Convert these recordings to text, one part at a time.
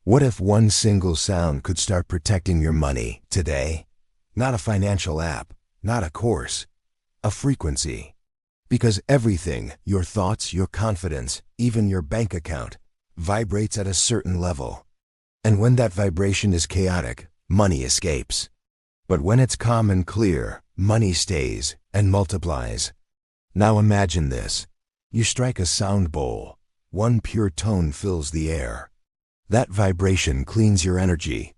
What if one single sound could start protecting your money today? Not a financial app, not a course, a frequency. Because everything, your thoughts, your confidence, even your bank account, vibrates at a certain level. And when that vibration is chaotic, money escapes. But when it's calm and clear, money stays and multiplies. Now imagine this. You strike a sound bowl. One pure tone fills the air. That vibration cleans your energy,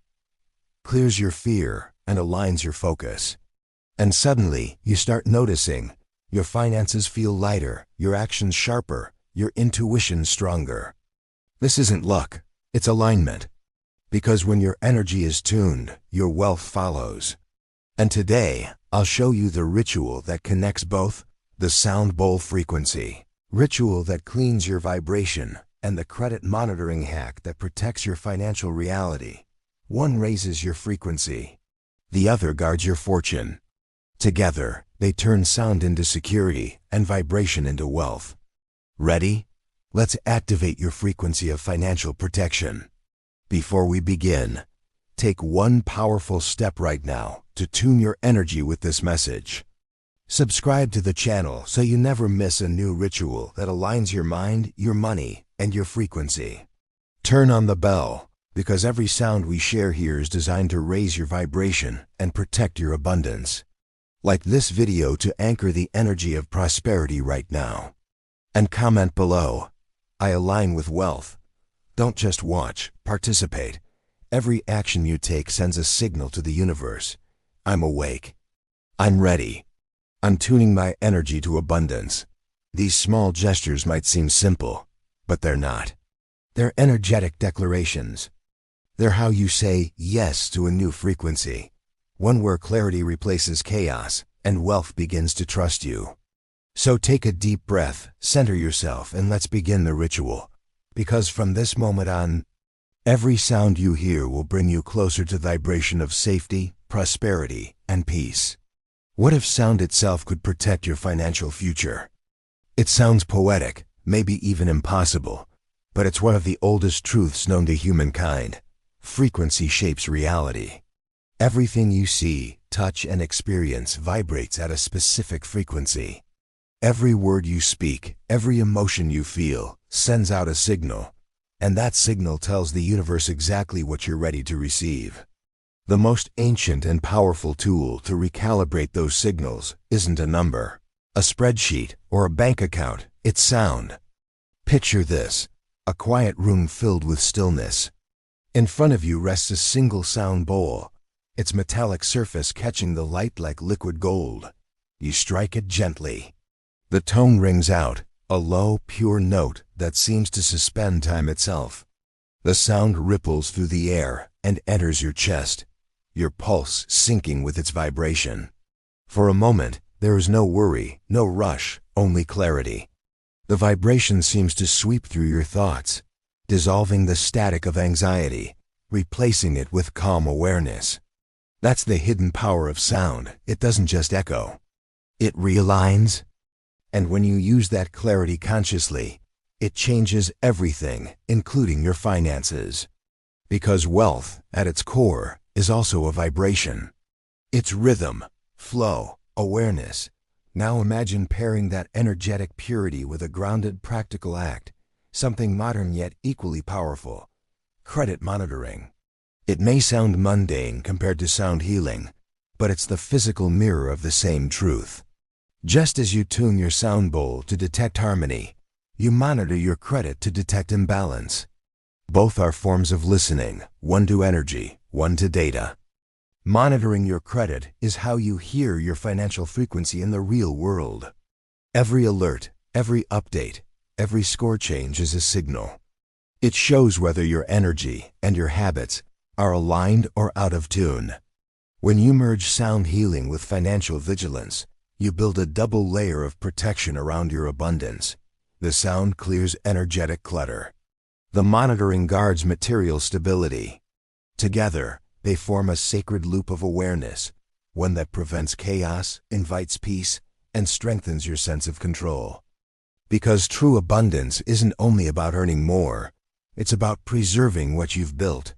clears your fear, and aligns your focus. And suddenly, you start noticing your finances feel lighter, your actions sharper, your intuition stronger. This isn't luck, it's alignment. Because when your energy is tuned, your wealth follows. And today, I'll show you the ritual that connects both, the sound bowl frequency, ritual that cleans your vibration, and the credit monitoring hack that protects your financial reality. One raises your frequency. The other guards your fortune. Together, they turn sound into security and vibration into wealth. Ready? Let's activate your frequency of financial protection. Before we begin, take one powerful step right now to tune your energy with this message. Subscribe to the channel so you never miss a new ritual that aligns your mind, your money, and your frequency. Turn on the bell, because every sound we share here is designed to raise your vibration and protect your abundance. Like this video to anchor the energy of prosperity right now. And comment below, I align with wealth. Don't just watch, participate. Every action you take sends a signal to the universe. I'm awake. I'm ready. I'm tuning my energy to abundance. These small gestures might seem simple, but they're not. They're energetic declarations. They're how you say yes to a new frequency, one where clarity replaces chaos and wealth begins to trust you. So take a deep breath, center yourself, and let's begin the ritual. Because from this moment on, every sound you hear will bring you closer to the vibration of safety, prosperity, and peace. What if sound itself could protect your financial future? It sounds poetic, maybe even impossible, but it's one of the oldest truths known to humankind. Frequency shapes reality. Everything you see, touch, and experience vibrates at a specific frequency. Every word you speak, every emotion you feel, sends out a signal, and that signal tells the universe exactly what you're ready to receive. The most ancient and powerful tool to recalibrate those signals isn't a number, a spreadsheet, or a bank account, it's sound. Picture this, a quiet room filled with stillness. In front of you rests a single sound bowl, its metallic surface catching the light like liquid gold. You strike it gently. The tone rings out, a low, pure note that seems to suspend time itself. The sound ripples through the air and enters your chest, your pulse syncing with its vibration. For a moment, there is no worry, no rush, only clarity. The vibration seems to sweep through your thoughts, dissolving the static of anxiety, replacing it with calm awareness. That's the hidden power of sound. It doesn't just echo. It realigns. And when you use that clarity consciously, it changes everything, including your finances. Because wealth, at its core, is also a vibration. It's rhythm, flow, awareness. Now imagine pairing that energetic purity with a grounded, practical act, something modern yet equally powerful: credit monitoring. It may sound mundane compared to sound healing, but it's the physical mirror of the same truth. Just as you tune your sound bowl to detect harmony, you monitor your credit to detect imbalance. Both are forms of listening, one to energy, one to data. Monitoring your credit is how you hear your financial frequency in the real world. Every alert, every update, every score change is a signal. It shows whether your energy and your habits are aligned or out of tune. When you merge sound healing with financial vigilance, you build a double layer of protection around your abundance. The sound clears energetic clutter. The monitoring guards material stability. Together, they form a sacred loop of awareness, one that prevents chaos, invites peace, and strengthens your sense of control. Because true abundance isn't only about earning more, It's about preserving what you've built.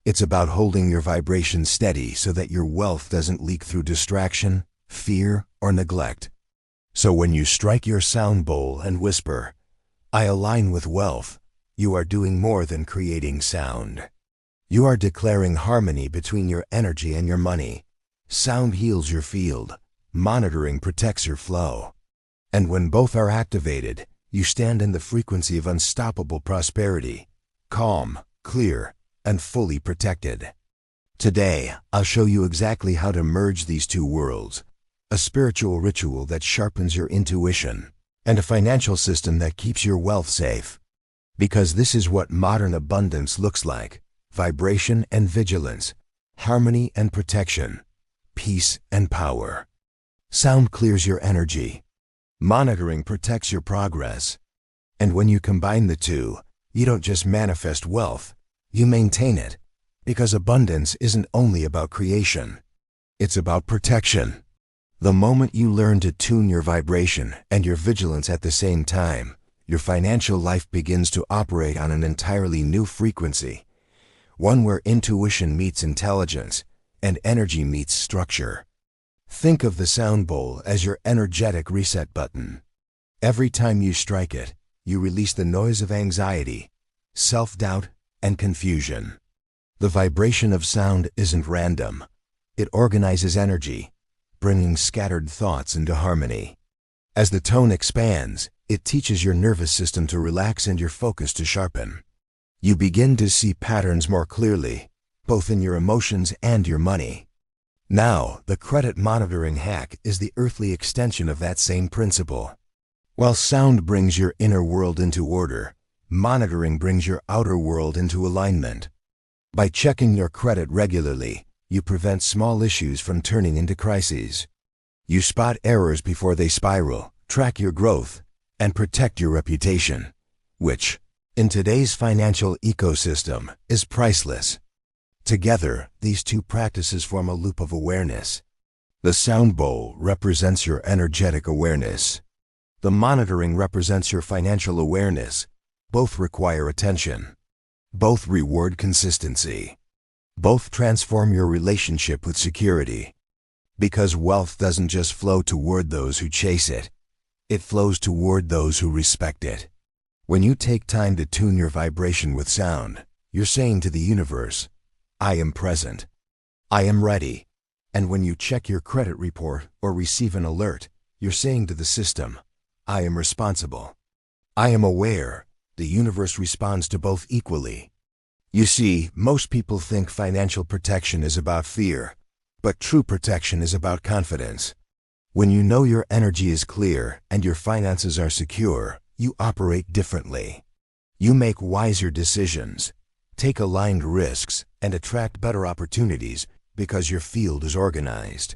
It's about holding your vibration steady so that your wealth doesn't leak through distraction, fear, or neglect. So when you strike your sound bowl and whisper, "I align with wealth," you are doing more than creating sound. You are declaring harmony between your energy and your money. Sound heals your field. Monitoring protects your flow. And when both are activated, you stand in the frequency of unstoppable prosperity, calm, clear, and fully protected. Today, I'll show you exactly how to merge these two worlds, a spiritual ritual that sharpens your intuition, and a financial system that keeps your wealth safe. Because this is what modern abundance looks like: vibration and vigilance, harmony and protection, peace and power. Sound clears your energy. Monitoring protects your progress. And when you combine the two, you don't just manifest wealth, you maintain it. Because abundance isn't only about creation, it's about protection. The moment you learn to tune your vibration and your vigilance at the same time, your financial life begins to operate on an entirely new frequency, one where intuition meets intelligence and energy meets structure. Think of the sound bowl as your energetic reset button. Every time you strike it, you release the noise of anxiety, self-doubt, and confusion. The vibration of sound isn't random. It organizes energy, bringing scattered thoughts into harmony. As the tone expands, it teaches your nervous system to relax and your focus to sharpen. You begin to see patterns more clearly, both in your emotions and your money. Now, the credit monitoring hack is the earthly extension of that same principle. While sound brings your inner world into order, monitoring brings your outer world into alignment. By checking your credit regularly, you prevent small issues from turning into crises. You spot errors before they spiral, track your growth, and protect your reputation, which, in today's financial ecosystem, is priceless. Together, these two practices form a loop of awareness. The sound bowl represents your energetic awareness. The monitoring represents your financial awareness. Both require attention. Both reward consistency. Both transform your relationship with security. Because wealth doesn't just flow toward those who chase it. It flows toward those who respect it. When you take time to tune your vibration with sound, you're saying to the universe, "I am present. I am ready." And when you check your credit report or receive an alert, you're saying to the system, "I am responsible. I am aware." The universe responds to both equally. You see, most people think financial protection is about fear, but true protection is about confidence. When you know your energy is clear and your finances are secure, you operate differently. You make wiser decisions, take aligned risks, and attract better opportunities because your field is organized.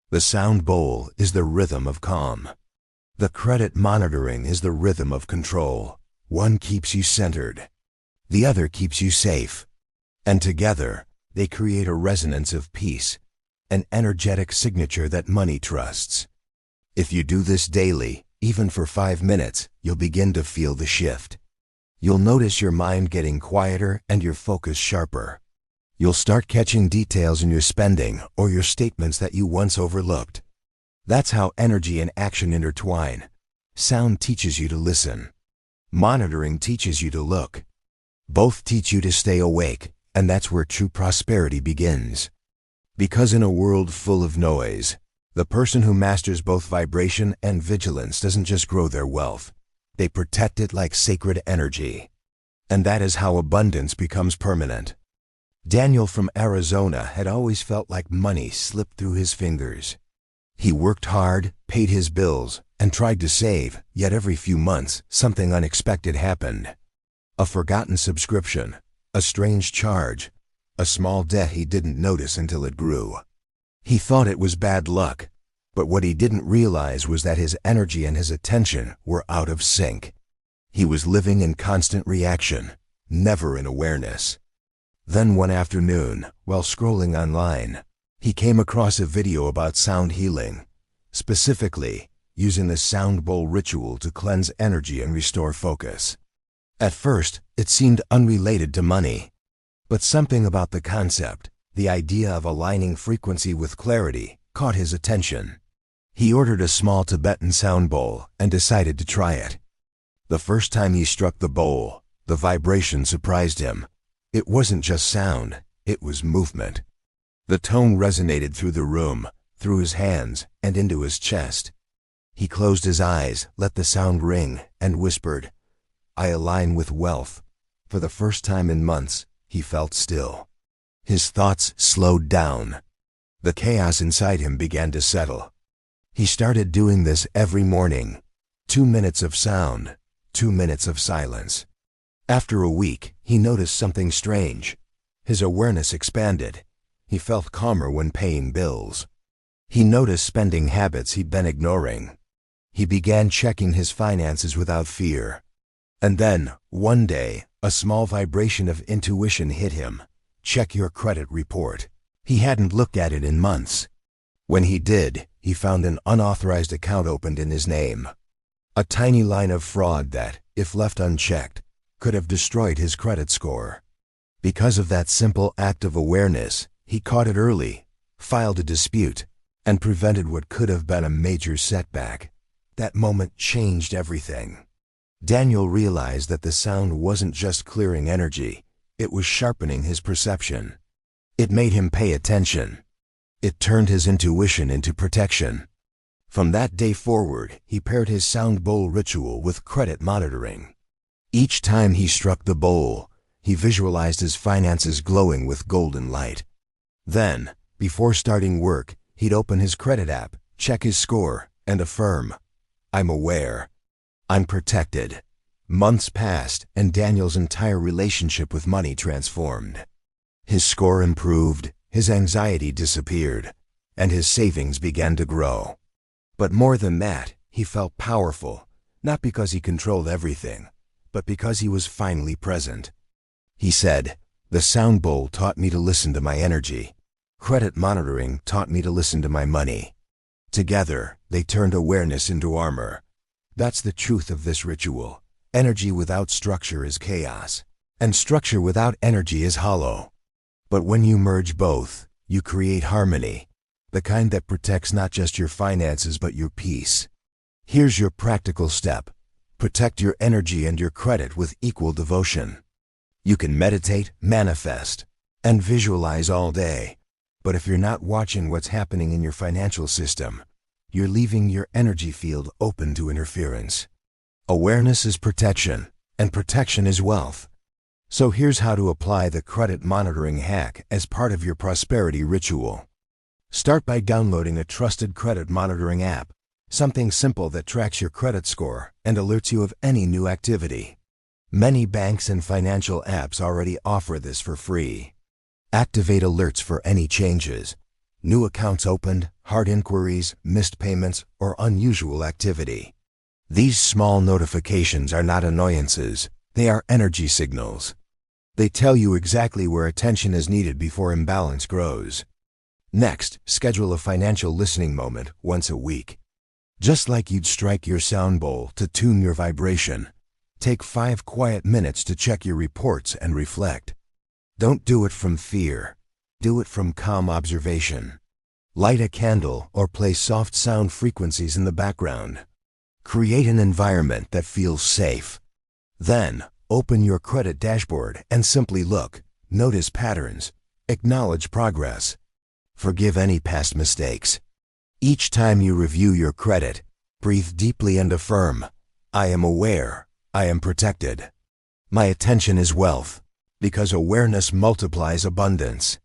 The sound bowl is the rhythm of calm. The credit monitoring is the rhythm of control. One keeps you centered. The other keeps you safe. And together, they create a resonance of peace, an energetic signature that money trusts. If you do this daily, even for 5 minutes, you'll begin to feel the shift. You'll notice your mind getting quieter and your focus sharper. You'll start catching details in your spending or your statements that you once overlooked. That's how energy and action intertwine. Sound teaches you to listen. Monitoring teaches you to look. Both teach you to stay awake, and that's where true prosperity begins. Because in a world full of noise, the person who masters both vibration and vigilance doesn't just grow their wealth, they protect it like sacred energy. And that is how abundance becomes permanent. Daniel from Arizona had always felt like money slipped through his fingers. He worked hard, paid his bills, and tried to save, yet every few months, something unexpected happened. A forgotten subscription, a strange charge, a small debt he didn't notice until it grew. He thought it was bad luck, but what he didn't realize was that his energy and his attention were out of sync. He was living in constant reaction, never in awareness. Then one afternoon, while scrolling online, he came across a video about sound healing, specifically using the sound bowl ritual to cleanse energy and restore focus. At first, it seemed unrelated to money. But something about the concept, the idea of aligning frequency with clarity, caught his attention. He ordered a small Tibetan sound bowl and decided to try it. The first time he struck the bowl, the vibration surprised him. It wasn't just sound, it was movement. The tone resonated through the room, through his hands, and into his chest. He closed his eyes, let the sound ring, and whispered, "I align with wealth." For the first time in months, he felt still. His thoughts slowed down. The chaos inside him began to settle. He started doing this every morning. 2 minutes of sound, 2 minutes of silence. After a week, he noticed something strange. His awareness expanded. He felt calmer when paying bills. He noticed spending habits he'd been ignoring. He began checking his finances without fear. And then, one day, a small vibration of intuition hit him. Check your credit report. He hadn't looked at it in months. When he did, he found an unauthorized account opened in his name. A tiny line of fraud that, if left unchecked, could have destroyed his credit score. Because of that simple act of awareness, he caught it early, filed a dispute, and prevented what could have been a major setback. That moment changed everything. Daniel realized that the sound wasn't just clearing energy, it was sharpening his perception. It made him pay attention. It turned his intuition into protection. From that day forward, he paired his sound bowl ritual with credit monitoring. Each time he struck the bowl, he visualized his finances glowing with golden light. Then, before starting work, he'd open his credit app, check his score, and affirm, "I'm aware. I'm protected." Months passed, and Daniel's entire relationship with money transformed. His score improved, his anxiety disappeared, and his savings began to grow. But more than that, he felt powerful, not because he controlled everything, but because he was finally present. He said, "The sound bowl taught me to listen to my energy. Credit monitoring taught me to listen to my money." Together, they turned awareness into armor. That's the truth of this ritual. Energy without structure is chaos, and structure without energy is hollow. But when you merge both, you create harmony, the kind that protects not just your finances but your peace. Here's your practical step. Protect your energy and your credit with equal devotion. You can meditate, manifest, and visualize all day. But if you're not watching what's happening in your financial system, you're leaving your energy field open to interference. Awareness is protection, and protection is wealth. So here's how to apply the credit monitoring hack as part of your prosperity ritual. Start by downloading a trusted credit monitoring app, something simple that tracks your credit score and alerts you of any new activity. Many banks and financial apps already offer this for free. Activate alerts for any changes, new accounts opened, hard inquiries, missed payments, or unusual activity. These small notifications are not annoyances, they are energy signals. They tell you exactly where attention is needed before imbalance grows. Next, schedule a financial listening moment once a week. Just like you'd strike your sound bowl to tune your vibration, take 5 quiet minutes to check your reports and reflect. Don't do it from fear. Do it from calm observation. Light a candle or play soft sound frequencies in the background. Create an environment that feels safe. Then, open your credit dashboard and simply look, notice patterns, acknowledge progress. Forgive any past mistakes. Each time you review your credit, breathe deeply and affirm, "I am aware, I am protected. My attention is wealth," because awareness multiplies abundance.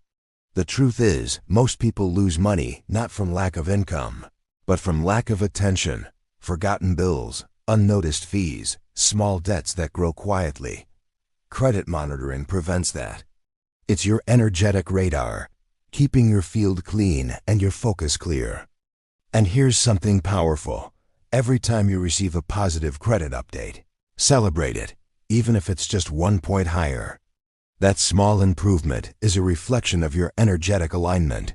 The truth is, most people lose money not from lack of income, but from lack of attention, forgotten bills, unnoticed fees, small debts that grow quietly. Credit monitoring prevents that. It's your energetic radar, keeping your field clean and your focus clear. And here's something powerful. Every time you receive a positive credit update, celebrate it, even if it's just 1 point higher. That small improvement is a reflection of your energetic alignment.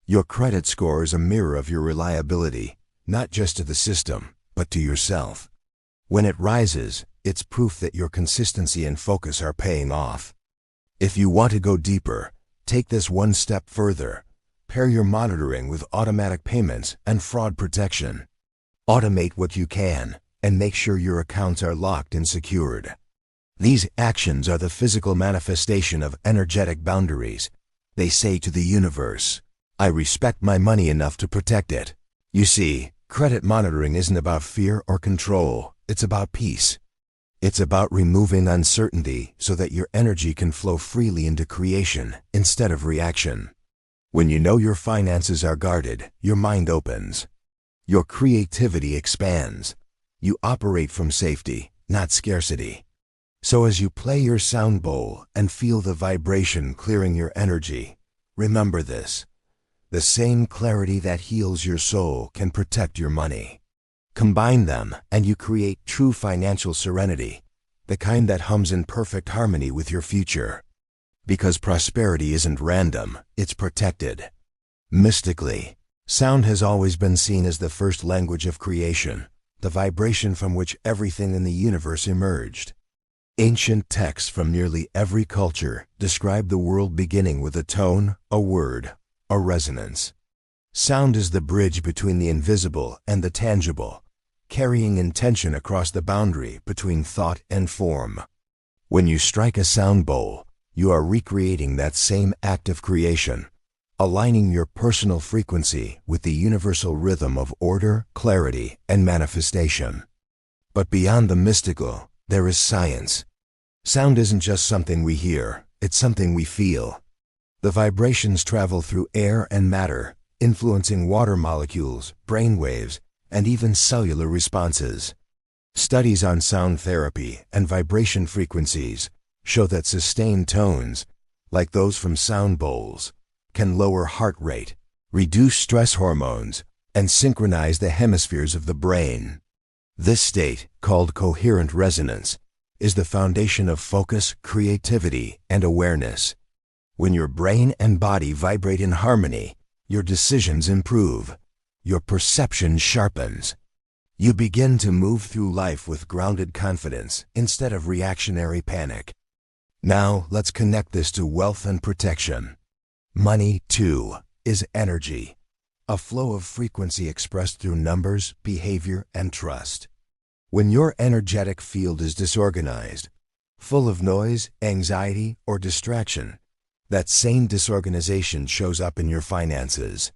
Your credit score is a mirror of your reliability, not just to the system, but to yourself. When it rises, It's proof that your consistency and focus are paying off. If you want to go deeper, take this one step further. Pair your monitoring with automatic payments and fraud protection. Automate what you can and make sure your accounts are locked and secured. These actions are the physical manifestation of energetic boundaries. They say to the universe, I respect my money enough to protect it. You see, credit monitoring isn't about fear or control. It's about peace. It's about removing uncertainty so that your energy can flow freely into creation instead of reaction. When you know your finances are guarded, your mind opens. Your creativity expands. You operate from safety, not scarcity. So as you play your sound bowl and feel the vibration clearing your energy, remember this. The same clarity that heals your soul can protect your money. Combine them and you create true financial serenity, the kind that hums in perfect harmony with your future. Because prosperity isn't random, it's protected. Mystically, sound has always been seen as the first language of creation, the vibration from which everything in the universe emerged. Ancient texts from nearly every culture describe the world beginning with a tone, a word, a resonance. Sound is the bridge between the invisible and the tangible, carrying intention across the boundary between thought and form. When you strike a sound bowl, you are recreating that same act of creation, aligning your personal frequency with the universal rhythm of order, clarity, and manifestation. But beyond the mystical, there is science. Sound isn't just something we hear, it's something we feel. The vibrations travel through air and matter, influencing water molecules, brain waves, and even cellular responses. Studies on sound therapy and vibration frequencies show that sustained tones, like those from sound bowls, can lower heart rate, reduce stress hormones, and synchronize the hemispheres of the brain. This state, called coherent resonance, is the foundation of focus, creativity, and awareness. When your brain and body vibrate in harmony, your decisions improve, your perception sharpens. You begin to move through life with grounded confidence instead of reactionary panic. Now, let's connect this to wealth and protection. Money, too, is energy, a flow of frequency expressed through numbers, behavior, and trust. When your energetic field is disorganized, full of noise, anxiety, or distraction, that same disorganization shows up in your finances.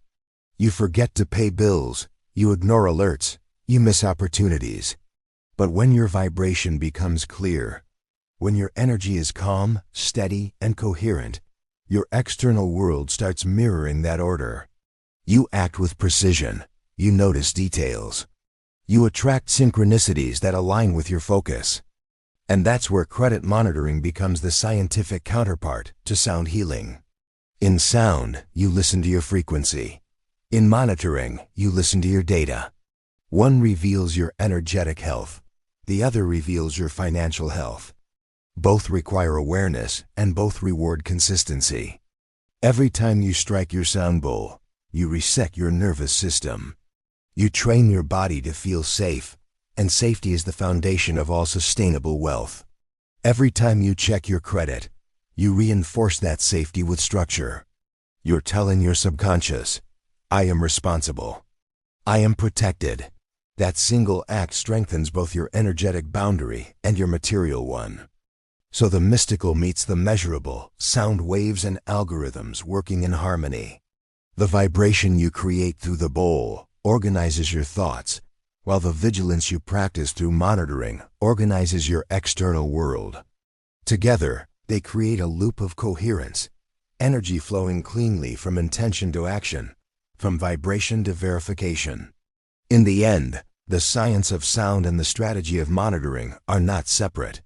You forget to pay bills, you ignore alerts, you miss opportunities. But when your vibration becomes clear, when your energy is calm, steady, and coherent, your external world starts mirroring that order. You act with precision. You notice details. You attract synchronicities that align with your focus. And that's where credit monitoring becomes the scientific counterpart to sound healing. In sound, you listen to your frequency. In monitoring, you listen to your data. One reveals your energetic health. The other reveals your financial health. Both require awareness and both reward consistency. Every time you strike your sound bowl, you reset your nervous system. You train your body to feel safe, and safety is the foundation of all sustainable wealth. Every time you check your credit, you reinforce that safety with structure. You're telling your subconscious, I am responsible. I am protected. That single act strengthens both your energetic boundary and your material one. So the mystical meets the measurable, sound waves and algorithms working in harmony. The vibration you create through the bowl organizes your thoughts, while the vigilance you practice through monitoring organizes your external world. Together, they create a loop of coherence, energy flowing cleanly from intention to action, from vibration to verification. In the end, the science of sound and the strategy of monitoring are not separate.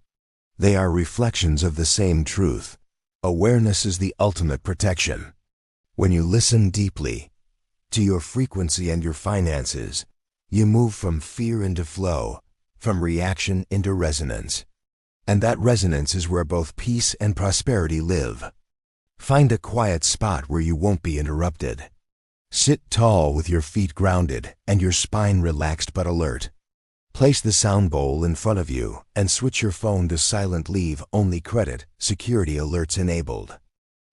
They are reflections of the same truth. Awareness is the ultimate protection. When you listen deeply to your frequency and your finances, you move from fear into flow, from reaction into resonance. And that resonance is where both peace and prosperity live. Find a quiet spot where you won't be interrupted. Sit tall with your feet grounded and your spine relaxed but alert. Place the sound bowl in front of you and switch your phone to silent leave only credit, security alerts enabled.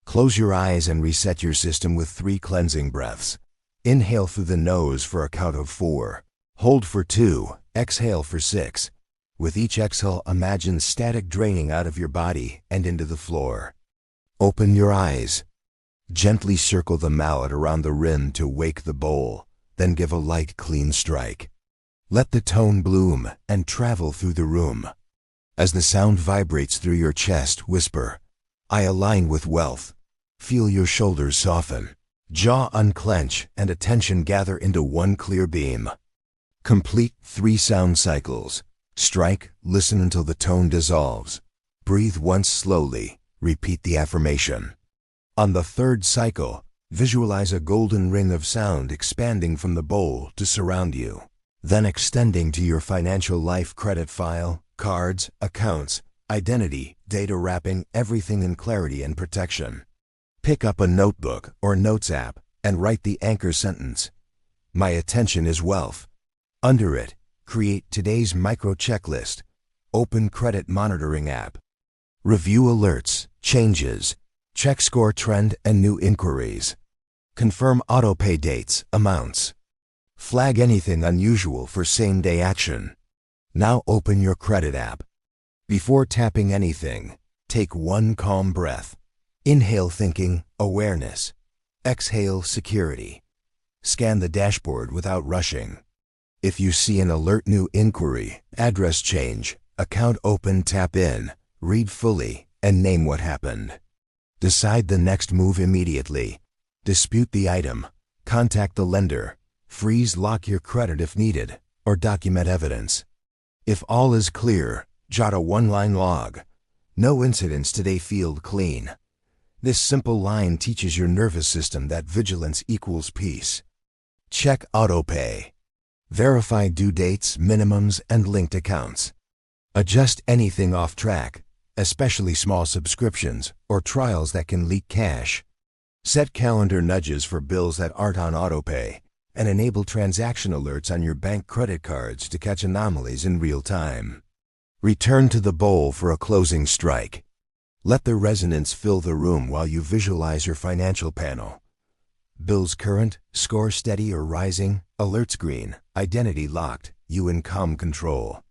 Close your eyes and reset your system with 3 cleansing breaths. Inhale through the nose for a count of 4. Hold for 2, exhale for 6. With each exhale, imagine static draining out of your body and into the floor. Open your eyes. Gently circle the mallet around the rim to wake the bowl, then give a light, clean strike. Let the tone bloom and travel through the room. As the sound vibrates through your chest, whisper, "I align with wealth." Feel your shoulders soften, jaw unclench, and attention gather into one clear beam. Complete 3 sound cycles. Strike, listen until the tone dissolves. Breathe once slowly, repeat the affirmation. On the 3rd cycle, visualize a golden ring of sound expanding from the bowl to surround you, then extending to your financial life credit file, cards, accounts, identity, data, wrapping everything in clarity and protection. Pick up a notebook or notes app and write the anchor sentence, "My attention is wealth." Under it, create today's micro checklist. Open credit monitoring app. Review alerts, changes, check score trend and new inquiries. Confirm autopay dates, amounts. Flag anything unusual for same-day action. Now open your credit app. Before tapping anything, take 1 calm breath. Inhale thinking, awareness. Exhale security. Scan the dashboard without rushing. If you see an alert, new inquiry, address change, account open, tap in, read fully, and name what happened. Decide the next move immediately. Dispute the item, contact the lender, freeze, lock your credit if needed, or document evidence. If all is clear, jot a 1-line log. "No incidents today, field clean." This simple line teaches your nervous system that vigilance equals peace. Check autopay. Verify due dates, minimums, and linked accounts. Adjust anything off track, especially small subscriptions or trials that can leak cash. Set calendar nudges for bills that aren't on autopay, and enable transaction alerts on your bank credit cards to catch anomalies in real time. Return to the bowl for a closing strike. Let the resonance fill the room while you visualize your financial panel. Bills current, score steady or rising, alerts green, identity locked, you in calm control.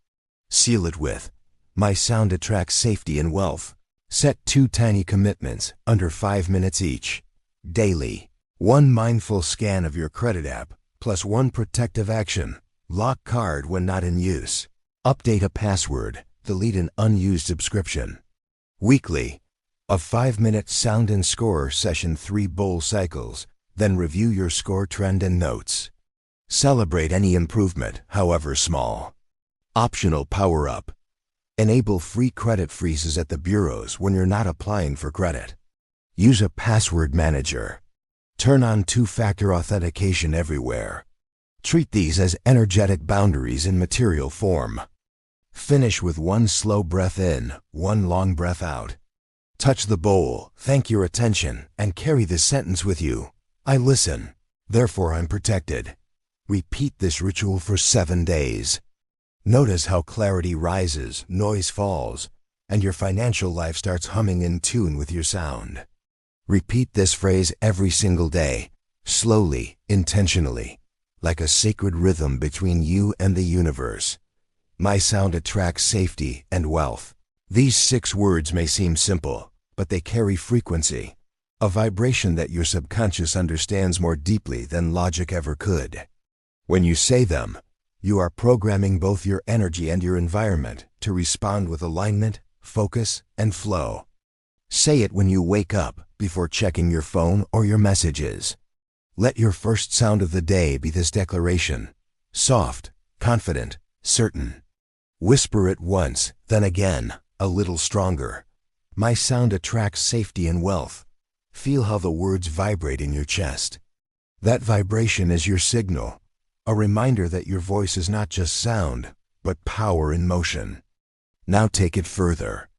Seal it with, "My sound attracts safety and wealth." Set 2 tiny commitments, under 5 minutes each. Daily, 1 mindful scan of your credit app, plus 1 protective action. Lock card when not in use. Update a password, delete an unused subscription. Weekly, a 5-minute sound and score session, 3 bowl cycles. Then review your score trend and notes. Celebrate any improvement, however small. Optional power-up. Enable free credit freezes at the bureaus when you're not applying for credit. Use a password manager. Turn on 2-factor authentication everywhere. Treat these as energetic boundaries in material form. Finish with 1 slow breath in, 1 long breath out. Touch the bowl, thank your attention, and carry this sentence with you. "I listen, therefore I'm protected." Repeat this ritual for 7 days. Notice how clarity rises, noise falls, and your financial life starts humming in tune with your sound. Repeat this phrase every single day, slowly, intentionally, like a sacred rhythm between you and the universe. My sound attracts safety and wealth. These 6 words may seem simple, but they carry frequency. A vibration that your subconscious understands more deeply than logic ever could. When you say them, you are programming both your energy and your environment to respond with alignment, focus, and flow. Say it when you wake up, before checking your phone or your messages. Let your first sound of the day be this declaration: soft, confident, certain. Whisper it once, then again, a little stronger. My sound attracts safety and wealth. Feel how the words vibrate in your chest. That vibration is your signal, a reminder that your voice is not just sound, but power in motion. Now take it further.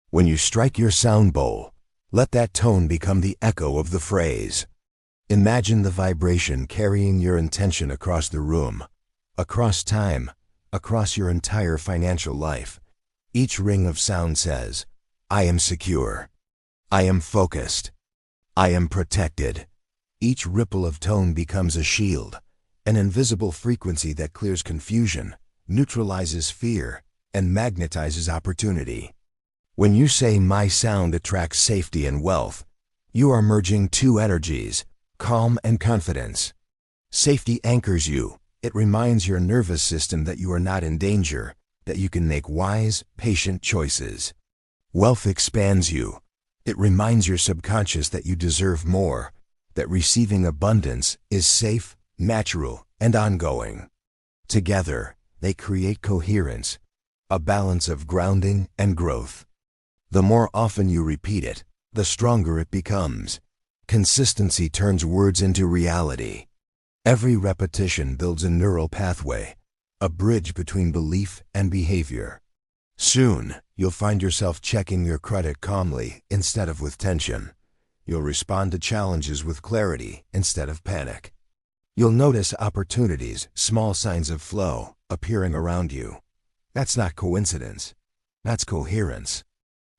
When you strike your sound bowl, let that tone become the echo of the phrase. Imagine the vibration carrying your intention across the room, across time, across your entire financial life. Each ring of sound says, I am secure. I am focused. I am protected. Each ripple of tone becomes a shield, an invisible frequency that clears confusion, neutralizes fear, and magnetizes opportunity. When you say my sound attracts safety and wealth, you are merging two energies, calm and confidence. Safety anchors you. It reminds your nervous system that you are not in danger, that you can make wise, patient choices. Wealth expands you. It reminds your subconscious that you deserve more, that receiving abundance is safe, natural, and ongoing. Together, they create coherence, a balance of grounding and growth. The more often you repeat it, the stronger it becomes. Consistency turns words into reality. Every repetition builds a neural pathway, a bridge between belief and behavior. Soon, you'll find yourself checking your credit calmly instead of with tension. You'll respond to challenges with clarity instead of panic. You'll notice opportunities, small signs of flow, appearing around you. That's not coincidence. That's coherence.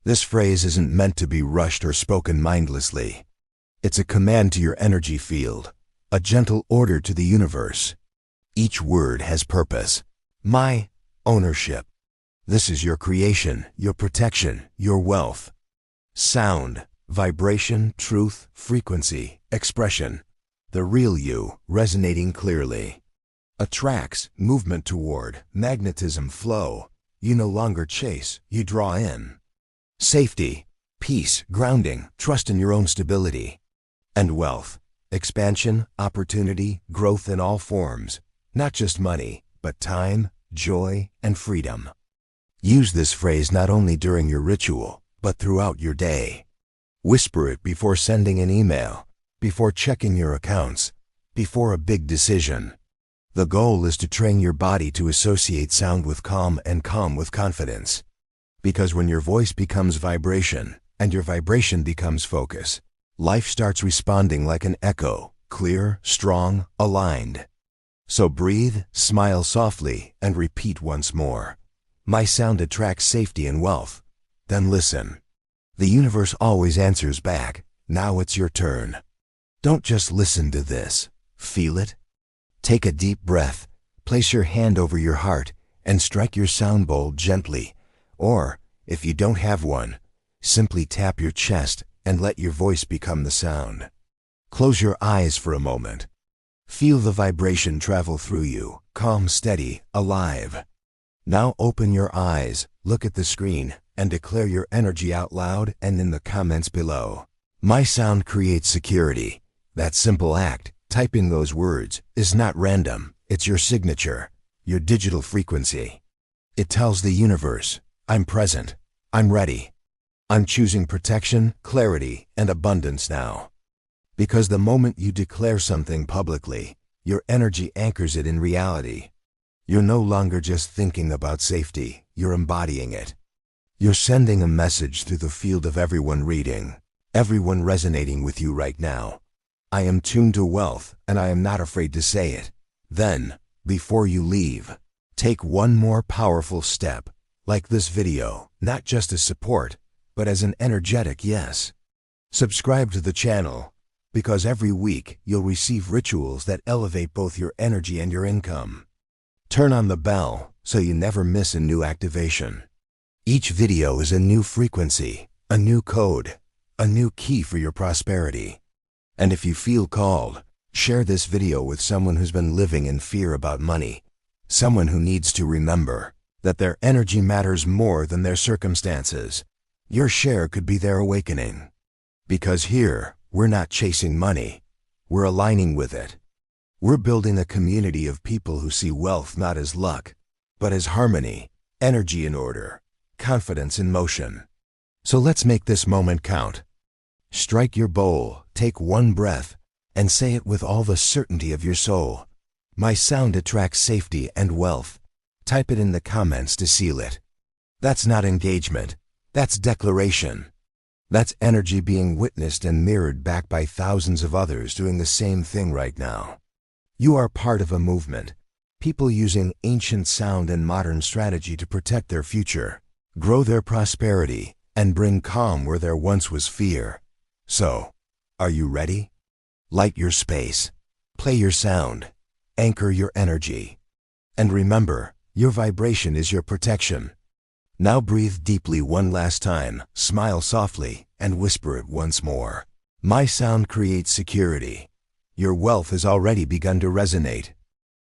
This phrase isn't meant to be rushed or spoken mindlessly. It's a command to your energy field, a gentle order to the universe. Each word has purpose. My ownership. This is your creation, your protection, your wealth. Sound, vibration, truth, frequency, expression. The real you, resonating clearly. Attracts, movement toward, magnetism, flow. You no longer chase, you draw in. Safety, peace, grounding, trust in your own stability. And wealth, expansion, opportunity, growth in all forms. Not just money, but time, joy, and freedom. Use this phrase not only during your ritual, but throughout your day. Whisper it before sending an email, before checking your accounts, before a big decision. The goal is to train your body to associate sound with calm and calm with confidence. Because when your voice becomes vibration, and your vibration becomes focus, life starts responding like an echo, clear, strong, aligned. So breathe, smile softly, and repeat once more. My sound attracts safety and wealth. Then listen. The universe always answers back. Now it's your turn. Don't just listen to this. Feel it. Take a deep breath. Place your hand over your heart and strike your sound bowl gently. Or, if you don't have one, simply tap your chest and let your voice become the sound. Close your eyes for a moment. Feel the vibration travel through you, calm, steady, alive. Now open your eyes, look at the screen, and declare your energy out loud and in the comments below. My sound creates security. That simple act, typing those words, is not random. It's your signature, your digital frequency. It tells the universe, I'm present, I'm ready. I'm choosing protection, clarity, and abundance now. Because the moment you declare something publicly, your energy anchors it in reality. You're no longer just thinking about safety, you're embodying it. You're sending a message through the field of everyone reading, everyone resonating with you right now. I am tuned to wealth, and I am not afraid to say it. Then, before you leave, take one more powerful step, like this video, not just as support, but as an energetic yes. Subscribe to the channel, because every week you'll receive rituals that elevate both your energy and your income. Turn on the bell so you never miss a new activation. Each video is a new frequency, a new code, a new key for your prosperity. And if you feel called, share this video with someone who's been living in fear about money, someone who needs to remember that their energy matters more than their circumstances. Your share could be their awakening. Because here, we're not chasing money, we're aligning with it. We're building a community of people who see wealth not as luck, but as harmony, energy in order, confidence in motion. So let's make this moment count. Strike your bowl, take one breath, and say it with all the certainty of your soul. My sound attracts safety and wealth. Type it in the comments to seal it. That's not engagement, that's declaration. That's energy being witnessed and mirrored back by thousands of others doing the same thing right now. You are part of a movement, People using ancient sound and modern strategy to protect their future, grow their prosperity, and bring calm where there once was fear. So, are you ready? Light your space, play your sound, anchor your energy. And remember, your vibration is your protection. Now breathe deeply one last time, smile softly, and whisper it once more. My sound creates security. Your wealth has already begun to resonate.